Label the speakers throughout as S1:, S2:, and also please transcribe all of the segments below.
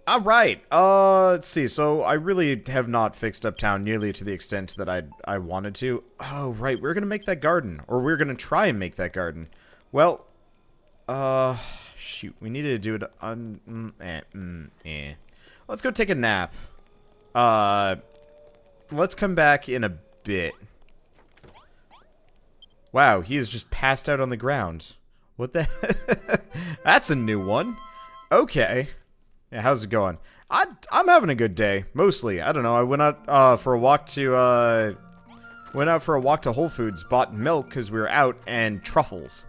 S1: Alright, let's see. So, I really have not fixed up town nearly to the extent that I wanted to. Oh, right, we're gonna make that garden. Or we're gonna try and make that garden. Well, shoot. We needed to do it on... Let's go take a nap. Let's come back in a bit. Wow, he is just passed out on the ground. What the... That's a new one. Okay. Yeah, how's it going? I'm having a good day, mostly. I don't know, I went out for a walk to Whole Foods, bought milk because we were out, and truffles.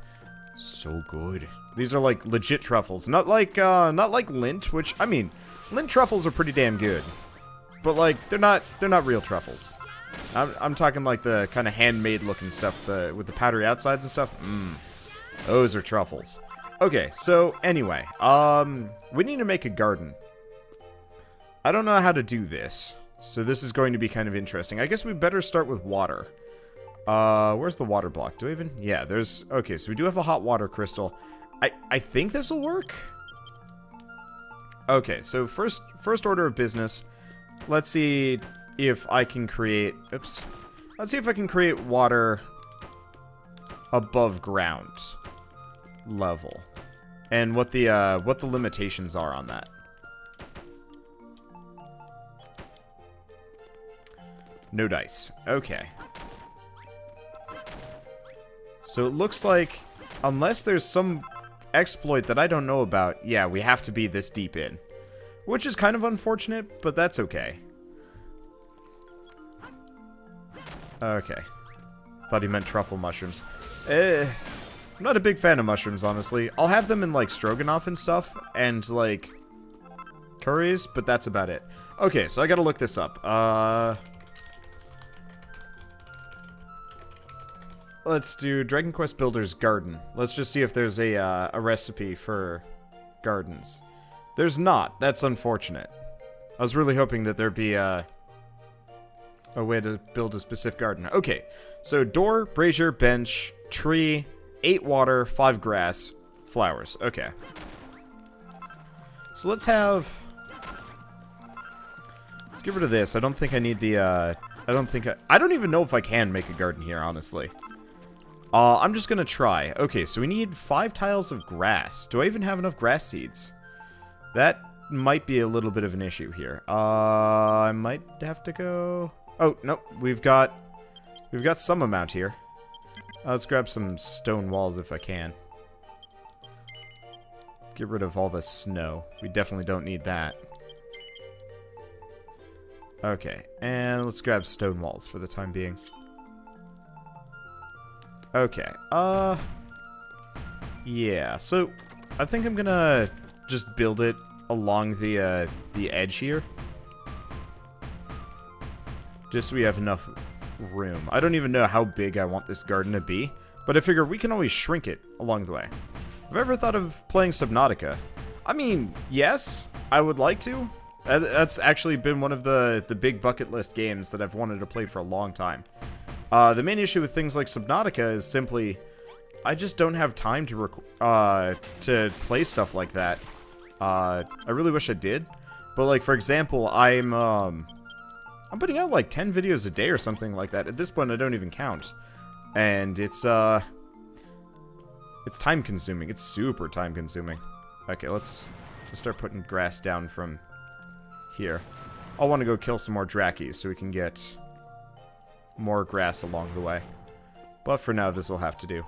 S1: So good. These are like legit truffles. Not like lint, which, I mean, lint truffles are pretty damn good. But like, they're not real truffles. I'm talking like the kind of handmade looking stuff, with the powdery outsides and stuff. Those are truffles. Okay, so anyway, we need to make a garden. I don't know how to do this, so this is going to be kind of interesting. I guess we better start with water. Where's the water block? Do we even? Yeah, there's... Okay, so we do have a hot water crystal. I think this will work. Okay, so first order of business. Let's see if I can create... Oops. Let's see if I can create water above ground level. And what the limitations are on that. No dice. Okay. So it looks like, unless there's some exploit that I don't know about, yeah, we have to be this deep in. Which is kind of unfortunate, but that's okay. Okay. Thought he meant truffle mushrooms. I'm not a big fan of mushrooms, honestly. I'll have them in, like, stroganoff and stuff, and, like, curries, but that's about it. Okay, so I gotta look this up. Let's do Dragon Quest Builder's Garden. Let's just see if there's a recipe for gardens. There's not. That's unfortunate. I was really hoping that there'd be a way to build a specific garden. Okay, so door, brazier, bench, tree, 8 water, 5 grass, flowers. Okay. So let's get rid of this. I don't think I need the, I don't even know if I can make a garden here, honestly. I'm just gonna try. Okay, so we need 5 tiles of grass. Do I even have enough grass seeds? That might be a little bit of an issue here. I might have to go... Oh, no, we've got some amount here. Let's grab some stone walls if I can. Get rid of all the snow. We definitely don't need that. Okay, and let's grab stone walls for the time being. Okay, yeah, so I think I'm gonna just build it along the edge here. Just so we have enough room. I don't even know how big I want this garden to be, but I figure we can always shrink it along the way. Have I ever thought of playing Subnautica? I mean, yes, I would like to. That's actually been one of the big bucket list games that I've wanted to play for a long time. The main issue with things like Subnautica is simply, I just don't have time to play stuff like that. I really wish I did, but like for example, I'm putting out like 10 videos a day or something like that. At this point, I don't even count, and it's time consuming. It's super time consuming. Okay, let's just start putting grass down from here. I'll want to go kill some more Drakkies so we can get more grass along the way. But for now, this will have to do.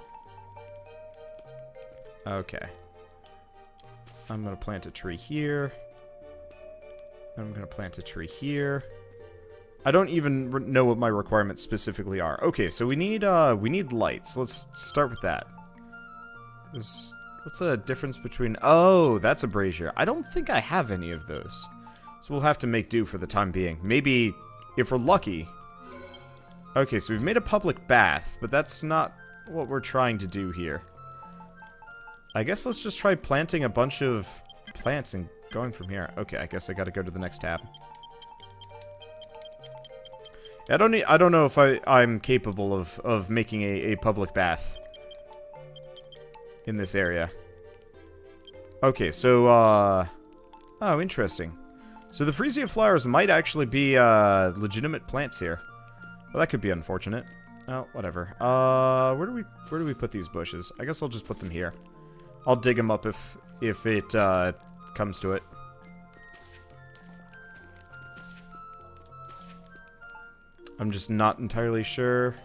S1: Okay. I'm going to plant a tree here. I'm going to plant a tree here. I don't even know what my requirements specifically are. Okay, so we need lights. Let's start with that. What's the difference between... Oh, that's a brazier. I don't think I have any of those. So we'll have to make do for the time being. Maybe, if we're lucky... Okay, so we've made a public bath, but that's not what we're trying to do here. I guess let's just try planting a bunch of plants and going from here. Okay, I guess I gotta go to the next tab. I don't know if I'm capable of making a public bath in this area. Okay, so Oh, interesting. So the freesia flowers might actually be legitimate plants here. Well, that could be unfortunate. Oh, whatever. Where do we put these bushes? I guess I'll just put them here. I'll dig them up if it comes to it. I'm just not entirely sure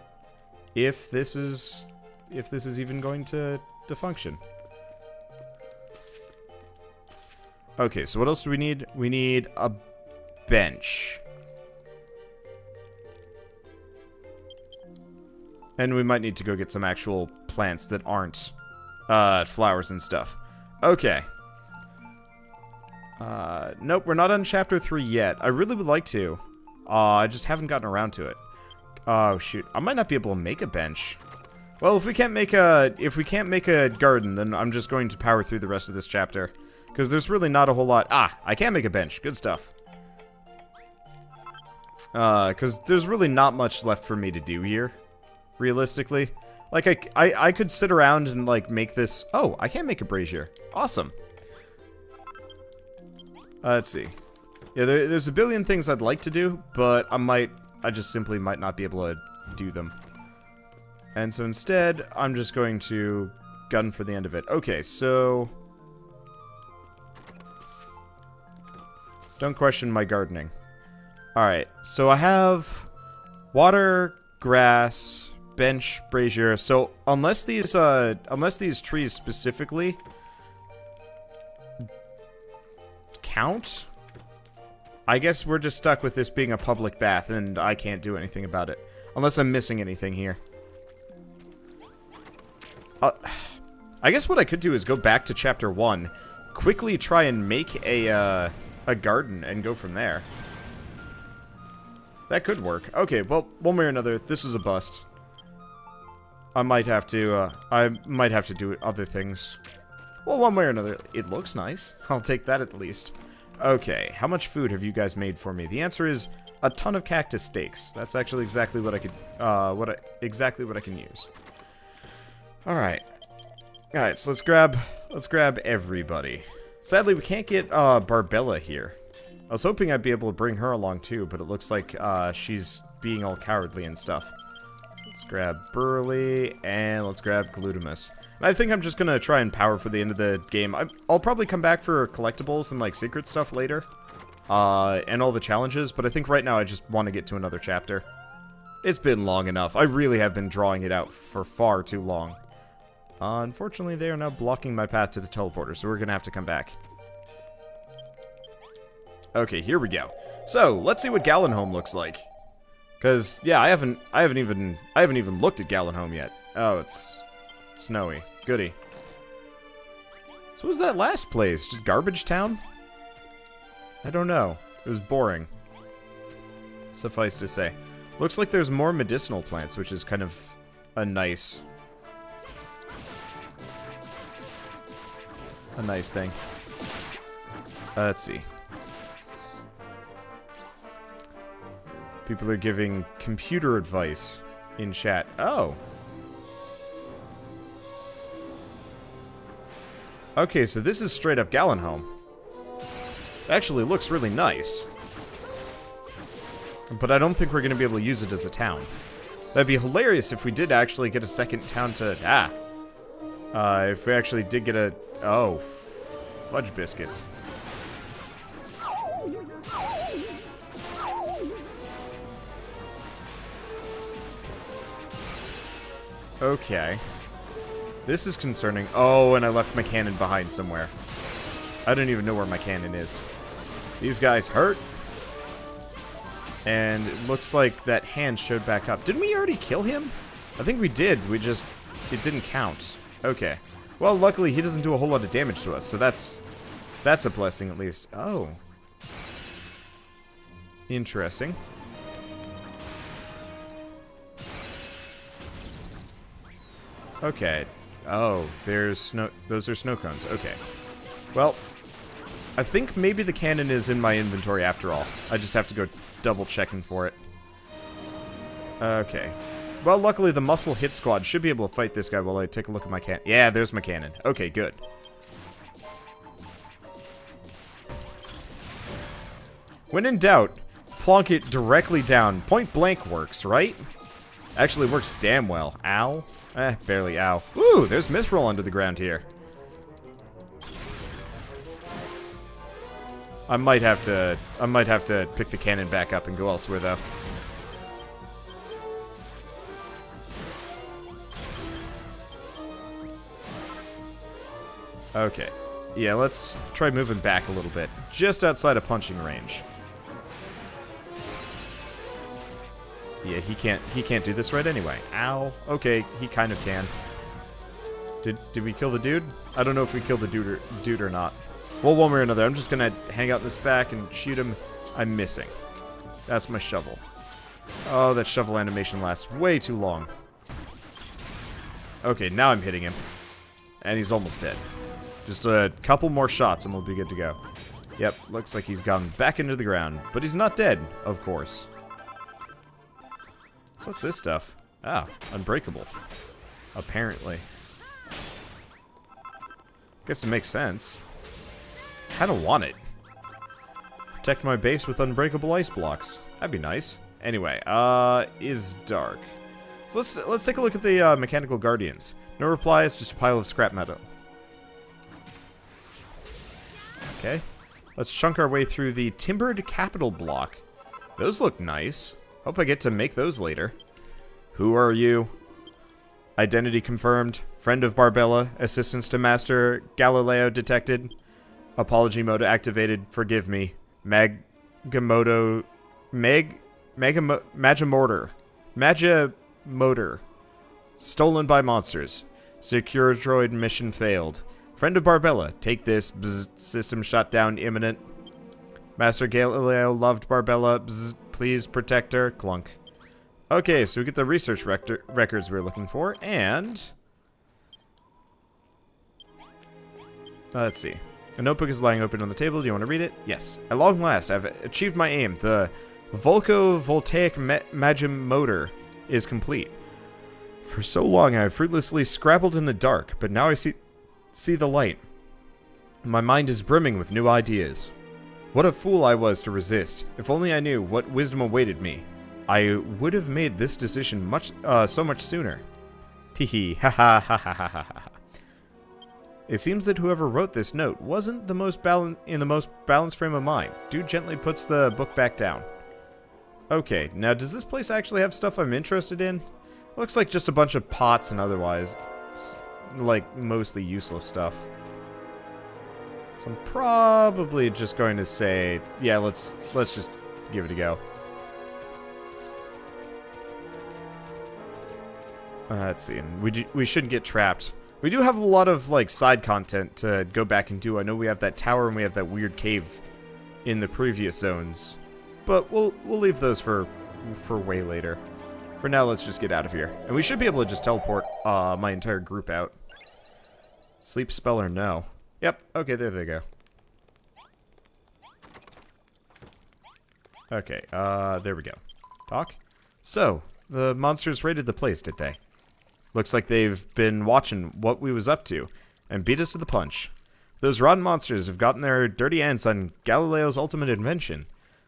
S1: if this is even going to function. Okay, so what else do we need? We need a bench. And we might need to go get some actual plants that aren't flowers and stuff. Okay. Nope, we're not on chapter 3 yet. I really would like to. I just haven't gotten around to it. Oh shoot, I might not be able to make a bench. Well, if we can't make a garden, then I'm just going to power through the rest of this chapter. Because there's really not a whole lot. Ah, I can make a bench. Good stuff. Because there's really not much left for me to do here. Realistically. Like, I could sit around and, like, make this... Oh, I can make a brazier. Awesome. Let's see. Yeah, there's a billion things I'd like to do, but I just simply might not be able to do them. And so instead, I'm just going to gun for the end of it. Okay, so... Don't question my gardening. Alright, so I have water, grass, bench, brazier. So unless these trees specifically count, I guess we're just stuck with this being a public bath and I can't do anything about it. Unless I'm missing anything here. I guess what I could do is go back to chapter 1, quickly try and make a garden and go from there. That could work. Okay, well, one way or another, this is a bust. I might have to do other things. Well, one way or another, it looks nice. I'll take that at least. Okay, how much food have you guys made for me? The answer is a ton of cactus steaks. That's actually exactly what I could, exactly what I can use. All right, so let's grab everybody. Sadly, we can't get Barbella here. I was hoping I'd be able to bring her along too, but it looks like she's being all cowardly and stuff. Let's grab Burley, and let's grab Glutamus. And I think I'm just gonna try and power for the end of the game. I'll probably come back for collectibles and like secret stuff later. And all the challenges, but I think right now I just want to get to another chapter. It's been long enough. I really have been drawing it out for far too long. Unfortunately, they are now blocking my path to the teleporter, so we're gonna have to come back. Okay, here we go. So, let's see what Gallenholm looks like. Cause yeah, I haven't even looked at Gallenholm yet. Oh, it's snowy. Goody. So what was that last place? Just Garbage Town? I don't know. It was boring. Suffice to say. Looks like there's more medicinal plants, which is kind of a nice thing. Let's see. People are giving computer advice in chat. Oh. Okay, so this is straight up Gallenholm. Actually looks really nice. But I don't think we're going to be able to use it as a town. That'd be hilarious if we did actually get a second town to... if we actually did get a... Oh. Fudge biscuits. Okay. This is concerning. Oh, and I left my cannon behind somewhere. I don't even know where my cannon is. These guys hurt. And it looks like that hand showed back up. Didn't we already kill him? I think we did. It didn't count. Okay. Well, luckily he doesn't do a whole lot of damage to us, so that's a blessing at least. Oh. Interesting. Okay. Oh, there's snow. Those are snow cones. Okay. Well, I think maybe the cannon is in my inventory after all. I just have to go double checking for it. Okay. Well, luckily the muscle hit squad should be able to fight this guy while I take a look at my cannon. Yeah, there's my cannon. Okay, good. When in doubt, plonk it directly down. Point blank works, right? Actually works damn well. Ow. Barely ow. Ooh, there's mithril under the ground here. I might have to pick the cannon back up and go elsewhere though. Okay. Yeah, let's try moving back a little bit. Just outside of punching range. Yeah, he can't do this right anyway. Ow. Okay, he kind of can. Did we kill the dude? I don't know if we killed the dude or not. Well, one way or another, I'm just gonna hang out this back and shoot him. I'm missing. That's my shovel. Oh, that shovel animation lasts way too long. Okay, now I'm hitting him. And he's almost dead. Just a couple more shots and we'll be good to go. Yep, looks like he's gone back into the ground. But he's not dead, of course. So what's this stuff? Ah, unbreakable. Apparently. Guess it makes sense. Kinda want it. Protect my base with unbreakable ice blocks. That'd be nice. Anyway, is dark. So let's take a look at the mechanical guardians. No reply, it's just a pile of scrap metal. Okay. Let's chunk our way through the timbered capital block. Those look nice. Hope I get to make those later. Who are you? Identity confirmed. Friend of Barbella. Assistance to Master Galileo detected. Apology mode activated. Forgive me. Magamoto. Magimotor. Stolen by monsters. Secure droid mission failed. Friend of Barbella. Take this. Bzz, system shutdown imminent. Master Galileo loved Barbella. Bzz, please protect her. Clunk. Okay, so we get the research records we're looking for, and... let's see. A notebook is lying open on the table. Do you want to read it? Yes. At long last, I've achieved my aim. The volco-voltaic magimotor is complete. For so long, I've fruitlessly scrabbled in the dark, but now I see the light. My mind is brimming with new ideas. What a fool I was to resist. If only I knew what wisdom awaited me. I would have made this decision so much sooner. Teehee, ha ha ha ha ha ha. It seems that whoever wrote this note wasn't the most balanced frame of mind. Dude gently puts the book back down. Okay, now does this place actually have stuff I'm interested in? Looks like just a bunch of pots and otherwise, like, mostly useless stuff. So I'm probably just going to say, yeah, let's just give it a go. Let's see, we shouldn't get trapped. We do have a lot of, like, side content to go back and do. I know we have that tower and we have that weird cave in the previous zones. But we'll leave those for way later. For now, let's just get out of here. And we should be able to just teleport my entire group out. Sleep spell or no? Yep, okay, there they go. Okay, there we go. Talk? So, the monsters raided the place, did they? Looks like they've been watching what we was up to, and beat us to the punch. Those rotten monsters have gotten their dirty hands on Galileo's ultimate invention.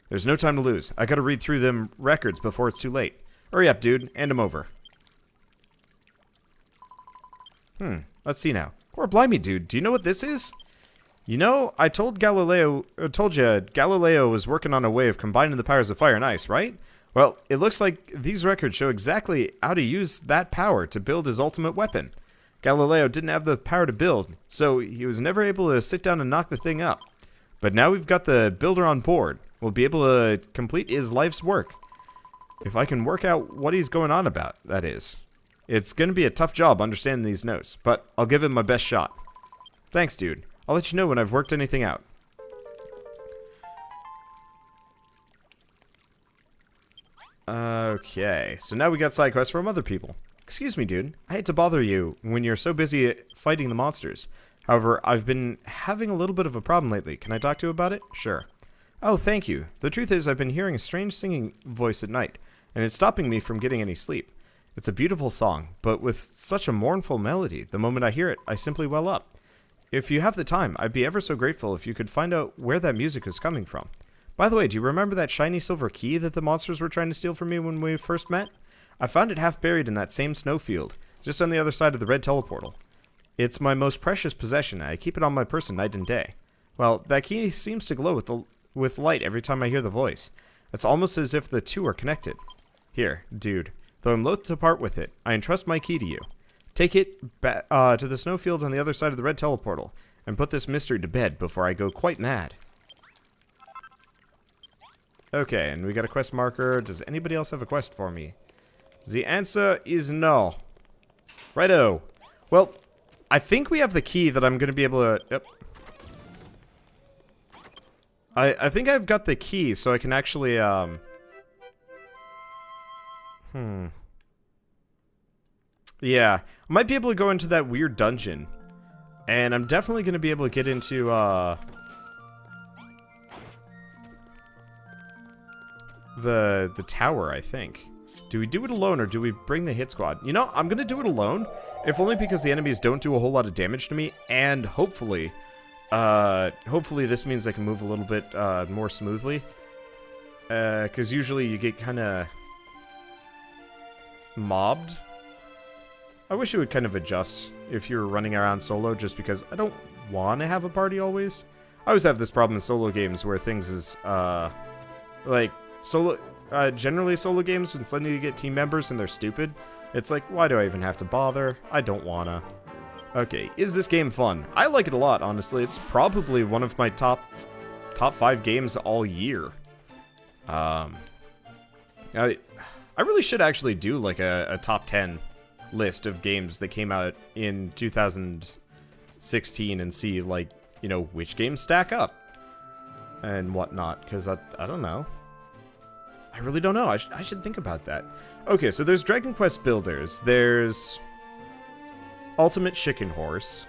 S1: There's no time to lose. I gotta read through them records before it's too late. Hurry up, dude. Hand them over. Let's see now. Or blimey, dude. Do you know what this is? You know, I told you Galileo was working on a way of combining the powers of fire and ice, right? Well, it looks like these records show exactly how to use that power to build his ultimate weapon. Galileo didn't have the power to build, so he was never able to sit down and knock the thing up. But now we've got the builder on board. We'll be able to complete his life's work. If I can work out what he's going on about, that is. It's going to be a tough job understanding these notes, but I'll give it my best shot. Thanks, dude. I'll let you know when I've worked anything out. Okay, so now we got side quests from other people. Excuse me, dude. I hate to bother you when you're so busy fighting the monsters. However, I've been having a little bit of a problem lately. Can I talk to you about it? Sure. Oh, thank you. The truth is, I've been hearing a strange singing voice at night, and it's stopping me from getting any sleep. It's a beautiful song, but with such a mournful melody, the moment I hear it, I simply well up. If you have the time, I'd be ever so grateful if you could find out where that music is coming from. By the way, do you remember that shiny silver key that the monsters were trying to steal from me when we first met? I found it half buried in that same snowfield, just on the other side of the red teleportal. It's my most precious possession, and I keep it on my person night and day. Well, that key seems to glow with light every time I hear the voice. It's almost as if the two are connected. Here, dude, though I'm loath to part with it, I entrust my key to you. Take it to the snowfield on the other side of the red teleportal, and put this mystery to bed before I go quite mad. Okay, and we got a quest marker. Does anybody else have a quest for me? The answer is no. Righto. Well, I think we have the key that I'm going to be able to... Yep. I think I've got the key, so I can actually, Yeah, I might be able to go into that weird dungeon. And I'm definitely going to be able to get into, the tower, I think. Do we do it alone, or do we bring the hit squad? You know, I'm going to do it alone, if only because the enemies don't do a whole lot of damage to me, and hopefully this means I can move a little bit, more smoothly. Because usually you get kind of mobbed. I wish it would kind of adjust if you're running around solo, just because I don't want to have a party always. I always have this problem in solo games where things is, like, generally solo games, when suddenly you get team members and they're stupid, it's like, why do I even have to bother? I don't wanna. Okay, is this game fun? I like it a lot, honestly. It's probably one of my top 5 games all year. I really should actually do, like, a top 10 list of games that came out in 2016 and see, like, you know, which games stack up and whatnot, because I don't know. I really don't know. I should think about that. Okay, so there's Dragon Quest Builders. There's Ultimate Chicken Horse.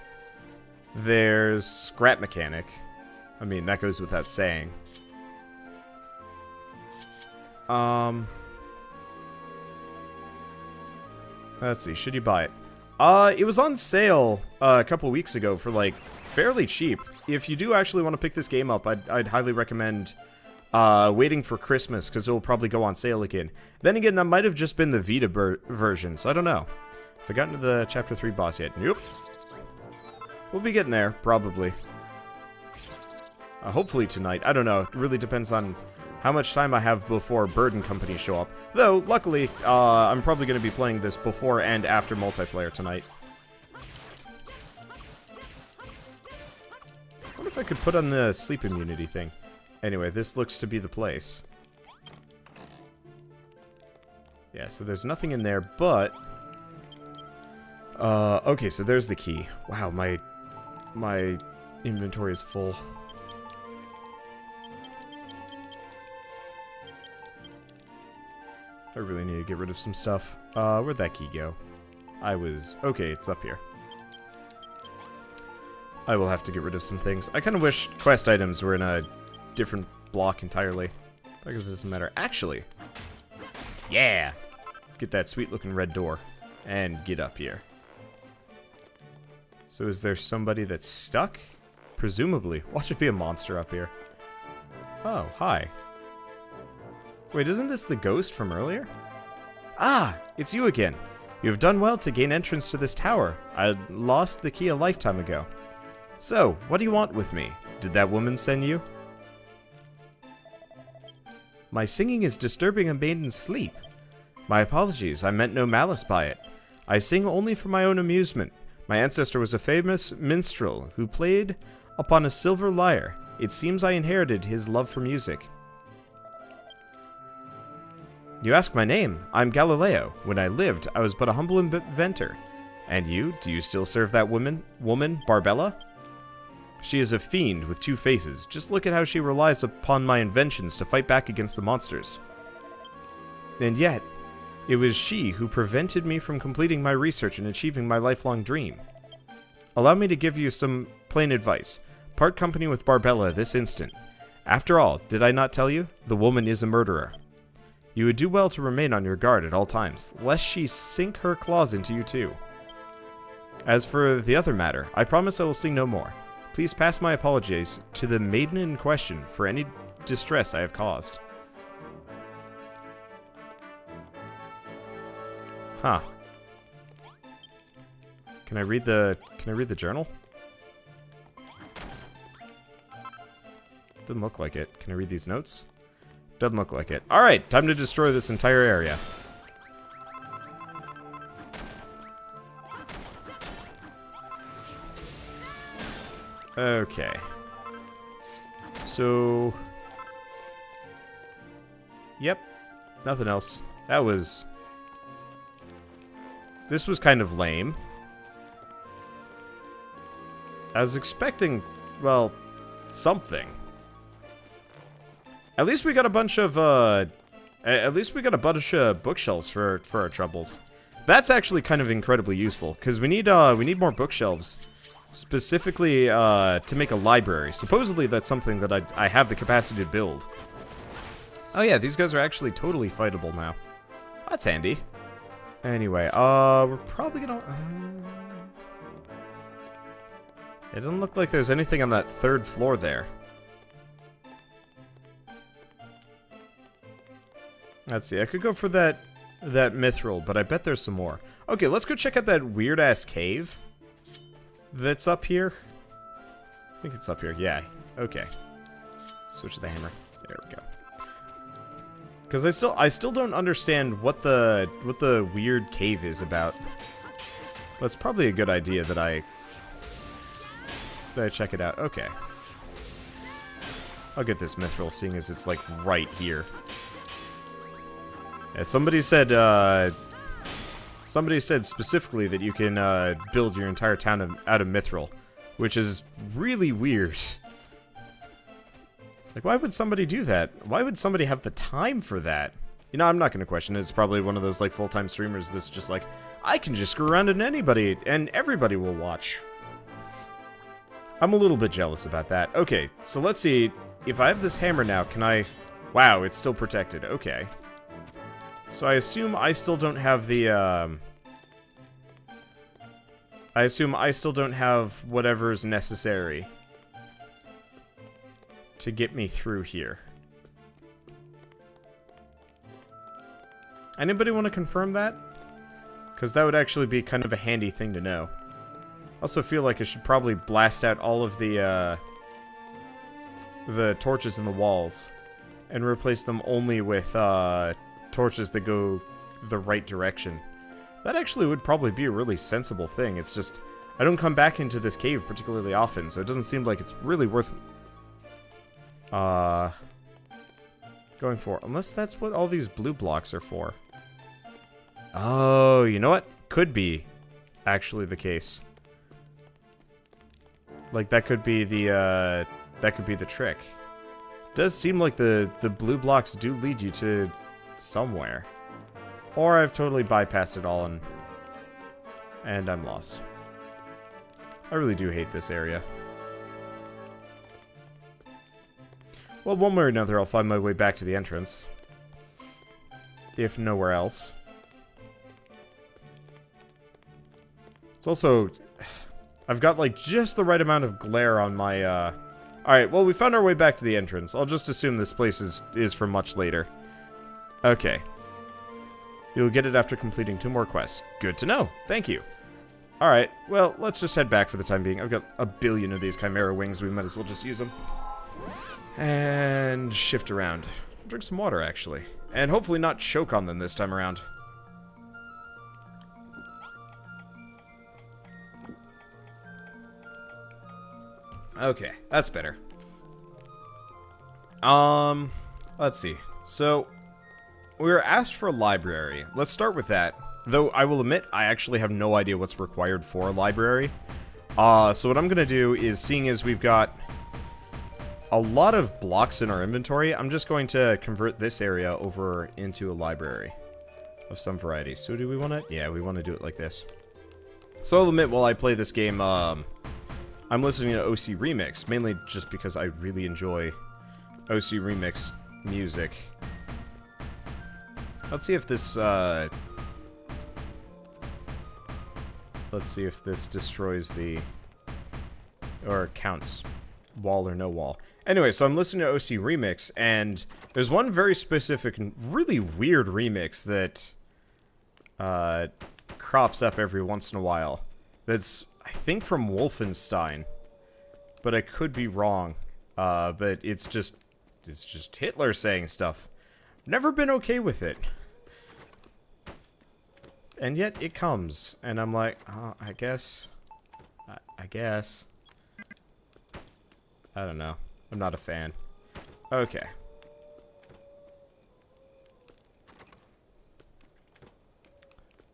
S1: There's Scrap Mechanic. I mean, that goes without saying. Let's see, should you buy it? It was on sale a couple weeks ago for, like, fairly cheap. If you do actually want to pick this game up, I'd highly recommend waiting for Christmas, because it will probably go on sale again. Then again, that might have just been the Vita version, so I don't know. Have I gotten to the Chapter 3 boss yet? Nope. We'll be getting there, probably. Hopefully tonight. I don't know. It really depends on how much time I have before Bird and Company show up. Though, luckily, I'm probably going to be playing this before and after multiplayer tonight. I wonder if I could put on the sleep immunity thing. Anyway, this looks to be the place. Yeah, so there's nothing in there, but... okay, so there's the key. Wow, my inventory is full. I really need to get rid of some stuff. Where'd that key go? Okay, it's up here. I will have to get rid of some things. I kind of wish quest items were in a different block entirely. I guess it doesn't matter. Actually, yeah! Get that sweet looking red door. And get up here. So is there somebody that's stuck? Presumably. Watch it be a monster up here. Oh, hi. Wait, isn't this the ghost from earlier? Ah, it's you again. You have done well to gain entrance to this tower. I lost the key a lifetime ago. So, what do you want with me? Did that woman send you? My singing is disturbing a maiden's sleep. My apologies, I meant no malice by it. I sing only for my own amusement. My ancestor was a famous minstrel who played upon a silver lyre. It seems I inherited his love for music. You ask my name. I'm Galileo. When I lived, I was but a humble inventor. And you? Do you still serve that woman, Barbella? She is a fiend with 2 faces. Just look at how she relies upon my inventions to fight back against the monsters. And yet, it was she who prevented me from completing my research and achieving my lifelong dream. Allow me to give you some plain advice. Part company with Barbella this instant. After all, did I not tell you? The woman is a murderer. You would do well to remain on your guard at all times, lest she sink her claws into you too. As for the other matter, I promise I will sing no more. Please pass my apologies to the maiden in question for any distress I have caused. Huh. Can I read the journal? Doesn't look like it. Can I read these notes? Doesn't look like it. Alright, time to destroy this entire area. Okay. So... Yep. Nothing else. That was... This was kind of lame. I was expecting, well, something. At least we got a bunch of, bookshelves for our troubles. That's actually kind of incredibly useful, because we need more bookshelves. Specifically, to make a library. Supposedly, that's something that I have the capacity to build. Oh yeah, these guys are actually totally fightable now. That's handy. Anyway, we're probably gonna... It doesn't look like there's anything on that third floor there. Let's see, I could go for that mithril, but I bet there's some more. Okay, let's go check out that weird-ass cave that's up here. I think it's up here, yeah. Okay. Switch the hammer. There we go. Because I still don't understand what the weird cave is about. But it's probably a good idea that I check it out. Okay. I'll get this mithril, seeing as it's like right here. Yeah, somebody said specifically that you can build your entire town out of mithril, which is really weird. Like, why would somebody do that? Why would somebody have the time for that? You know, I'm not going to question it. It's probably one of those, like, full-time streamers that's just like, I can just screw around in anybody, and everybody will watch. I'm a little bit jealous about that. Okay, so let's see. If I have this hammer now, can I... Wow, it's still protected. Okay. So I assume I still don't have the, I assume I still don't have whatever's necessary to get me through here. Anybody want to confirm that? Because that would actually be kind of a handy thing to know. Also feel like I should probably blast out all of the torches in the walls and replace them only with torches that go the right direction. That actually would probably be a really sensible thing. It's just, I don't come back into this cave particularly often, so it doesn't seem like it's really worth going for. Unless that's what all these blue blocks are for. Oh, you know what? Could be actually the case. Like, that could be the trick. Does seem like the blue blocks do lead you to somewhere. Or I've totally bypassed it all and I'm lost. I really do hate this area. Well, one way or another, I'll find my way back to the entrance. If nowhere else. It's also... I've got, like, just the right amount of glare on my, Alright, well, we found our way back to the entrance. I'll just assume this place is for much later. Okay. You'll get it after completing 2 more quests. Good to know. Thank you. Alright, well, let's just head back for the time being. I've got a billion of these Chimera wings. We might as well just use them. And shift around. Drink some water, actually. And hopefully not choke on them this time around. Okay, that's better. Let's see. So, we were asked for a library. Let's start with that. Though, I will admit, I actually have no idea what's required for a library. So what I'm gonna do is, seeing as we've got a lot of blocks in our inventory, I'm just going to convert this area over into a library of some variety. So do we want to? Yeah, we want to do it like this. So I'll admit, while I play this game, I'm listening to OC Remix, mainly just because I really enjoy OC Remix music. Let's see if this, let's see if this destroys the... or counts wall or no wall. Anyway, so I'm listening to OC Remix, and there's one very specific and really weird remix that crops up every once in a while. That's, I think, from Wolfenstein, but I could be wrong. But it's just Hitler saying stuff. Never been okay with it. And yet it comes, and I'm like, oh, I guess. I guess. I don't know. I'm not a fan. Okay.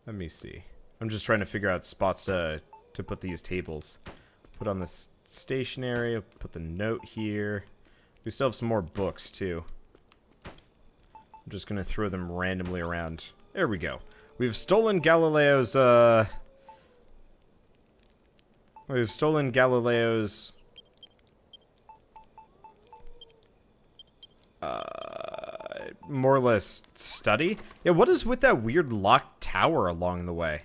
S1: Let me see. I'm just trying to figure out spots to put these tables. Put on this stationery, put the note here. We still have some more books, too. I'm just gonna throw them randomly around. There we go. We've stolen Galileo's, more or less study? Yeah, what is with that weird locked tower along the way?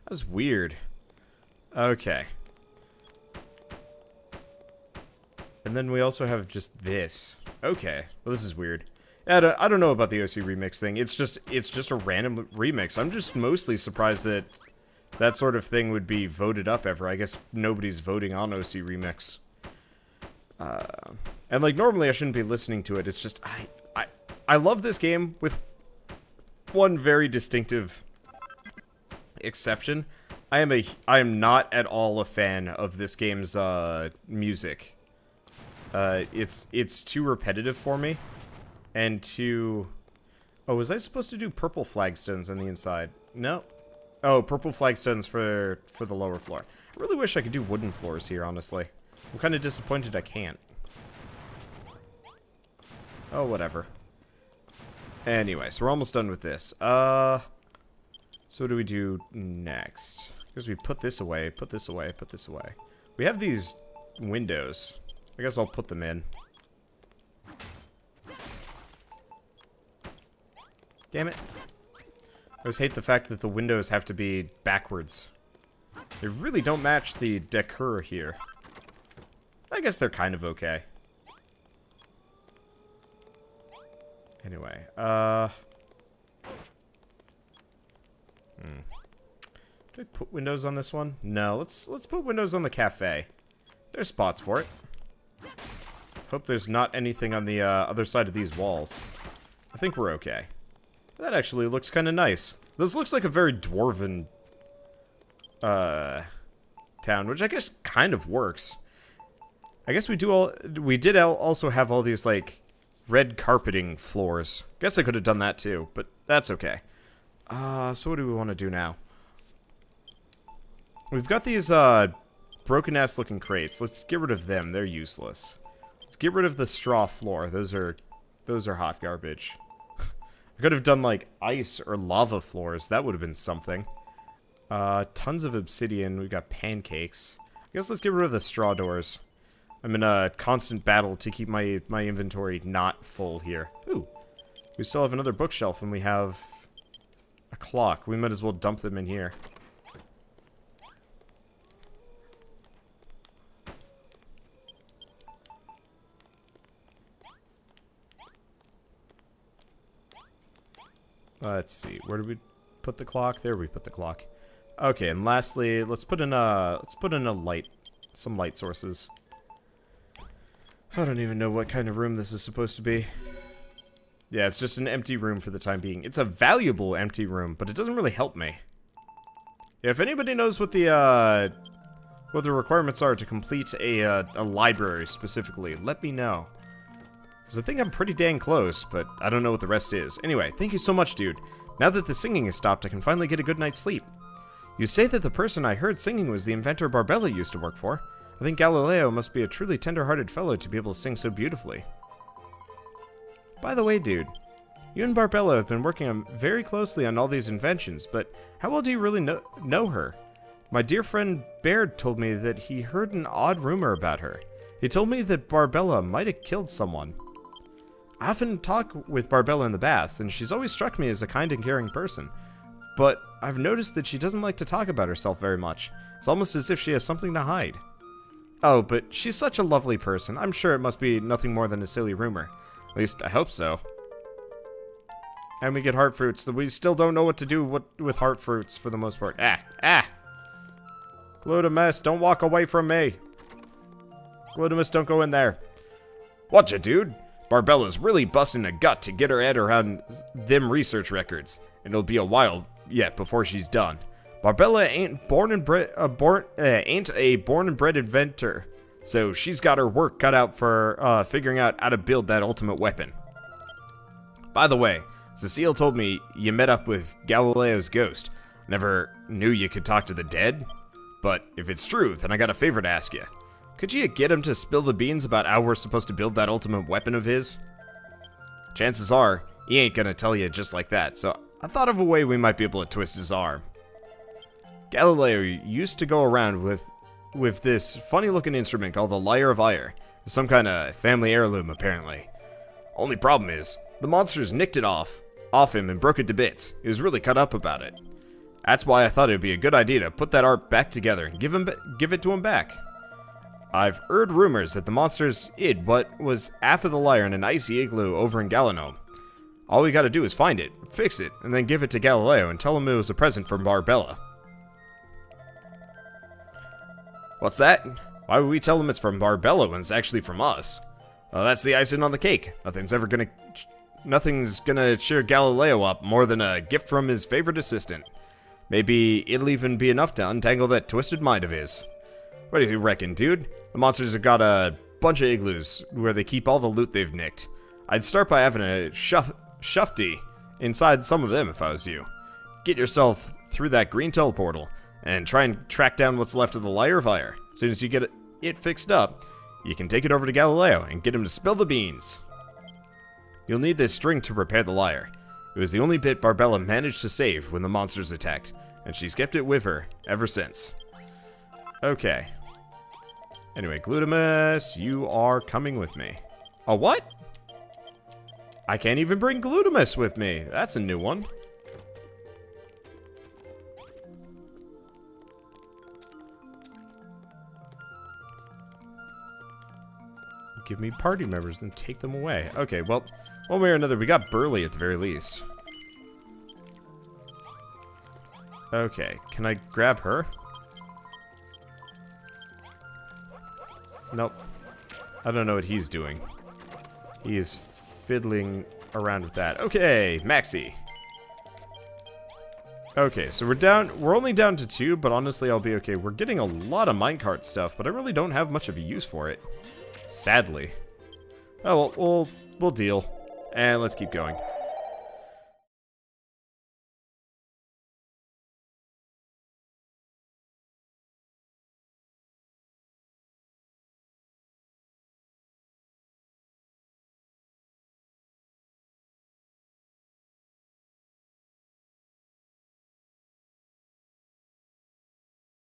S1: That's weird. Okay. And then we also have just this. Okay. Well, this is weird. I don't know about the OC remix thing. It's just a random remix. I'm just mostly surprised that that sort of thing would be voted up ever. I guess nobody's voting on OC remix. And like normally I shouldn't be listening to it. It's just I love this game with one very distinctive exception. I am not at all a fan of this game's music. It's too repetitive for me. And too... Oh, was I supposed to do purple flagstones on the inside? No. Oh, purple flagstones for the lower floor. I really wish I could do wooden floors here, honestly. I'm kind of disappointed I can't. Oh, whatever. Anyway, so we're almost done with this. So what do we do next? Because we put this away, put this away, put this away. We have these windows. I guess I'll put them in. Damn it. I always hate the fact that the windows have to be backwards. They really don't match the decor here. I guess they're kind of okay. Anyway, Do I put windows on this one? No, let's put windows on the cafe. There's spots for it. Hope there's not anything on the other side of these walls. I think we're okay. That actually looks kind of nice. This looks like a very dwarven town, which I guess kind of works. I guess we did also have all these like red carpeting floors. Guess I could have done that too, but that's okay. So what do we want to do now? We've got these broken ass looking crates. Let's get rid of them. They're useless. Let's get rid of the straw floor. Those are hot garbage. I could have done like ice or lava floors. That would have been something. Tons of obsidian. We've got pancakes. I guess let's get rid of the straw doors. I'm in a constant battle to keep my inventory not full here. Ooh. We still have another bookshelf and we have a clock. We might as well dump them in here. Let's see. Where did we put the clock? There we put the clock. Okay, and lastly, let's put in a some light sources. I don't even know what kind of room this is supposed to be. Yeah, it's just an empty room for the time being. It's a valuable empty room, but it doesn't really help me. Yeah, if anybody knows what the requirements are to complete a library specifically, let me know. Because I think I'm pretty dang close, but I don't know what the rest is. Anyway, thank you so much, dude. Now that the singing has stopped, I can finally get a good night's sleep. You say that the person I heard singing was the inventor Barbella used to work for. I think Galileo must be a truly tender-hearted fellow to be able to sing so beautifully. By the way, dude, you and Barbella have been working very closely on all these inventions, but how well do you really know her? My dear friend Baird told me that he heard an odd rumor about her. He told me that Barbella might have killed someone. I often talk with Barbella in the baths, and she's always struck me as a kind and caring person. But I've noticed that she doesn't like to talk about herself very much. It's almost as if she has something to hide. Oh, but she's such a lovely person. I'm sure it must be nothing more than a silly rumor. At least, I hope so. And we get heart fruits. We still don't know what to do with heart fruits for the most part. Glutamus, don't walk away from me. Glutamus, don't go in there. Whatcha, dude? Barbella's really busting a gut to get her head around them research records. And it'll be a while yet before she's done. Barbella ain't ain't a born and bred inventor. So she's got her work cut out for figuring out how to build that ultimate weapon. By the way, Cecile told me you met up with Galileo's ghost. Never knew you could talk to the dead. But if it's true, then I got a favor to ask you. Could you get him to spill the beans about how we're supposed to build that ultimate weapon of his? Chances are, he ain't gonna tell you just like that, so I thought of a way we might be able to twist his arm. Galileo used to go around with this funny-looking instrument called the lyre of ire. Some kind of family heirloom, apparently. Only problem is, the monsters nicked it off him and broke it to bits. He was really cut up about it. That's why I thought it would be a good idea to put that art back together and give it to him back. I've heard rumors that the monsters hid what was half of the lyre in an icy igloo over in Gallenholm. All we gotta do is find it, fix it, and then give it to Galileo and tell him it was a present from Barbella. What's that? Why would we tell him it's from Barbella when it's actually from us? Well, that's the icing on the cake. Nothing's gonna cheer Galileo up more than a gift from his favorite assistant. Maybe it'll even be enough to untangle that twisted mind of his. What do you reckon, dude? The monsters have got a bunch of igloos where they keep all the loot they've nicked. I'd start by having a shufty inside some of them if I was you. Get yourself through that green teleportal and try and track down what's left of the lyre of ire. As soon as you get it fixed up, you can take it over to Galileo and get him to spill the beans. You'll need this string to repair the lyre. It was the only bit Barbella managed to save when the monsters attacked, and she's kept it with her ever since. Okay. Anyway, Glutamus, you are coming with me. A what? I can't even bring Glutamus with me. That's a new one. Give me party members and take them away. Okay, well, one way or another, we got Burley at the very least. Okay, can I grab her? Nope. I don't know what he's doing. He is fiddling around with that. Okay, Maxie. Okay, so we're only down to 2, but honestly I'll be okay. We're getting a lot of minecart stuff, but I really don't have much of a use for it. Sadly. Oh, well, we'll deal. And let's keep going.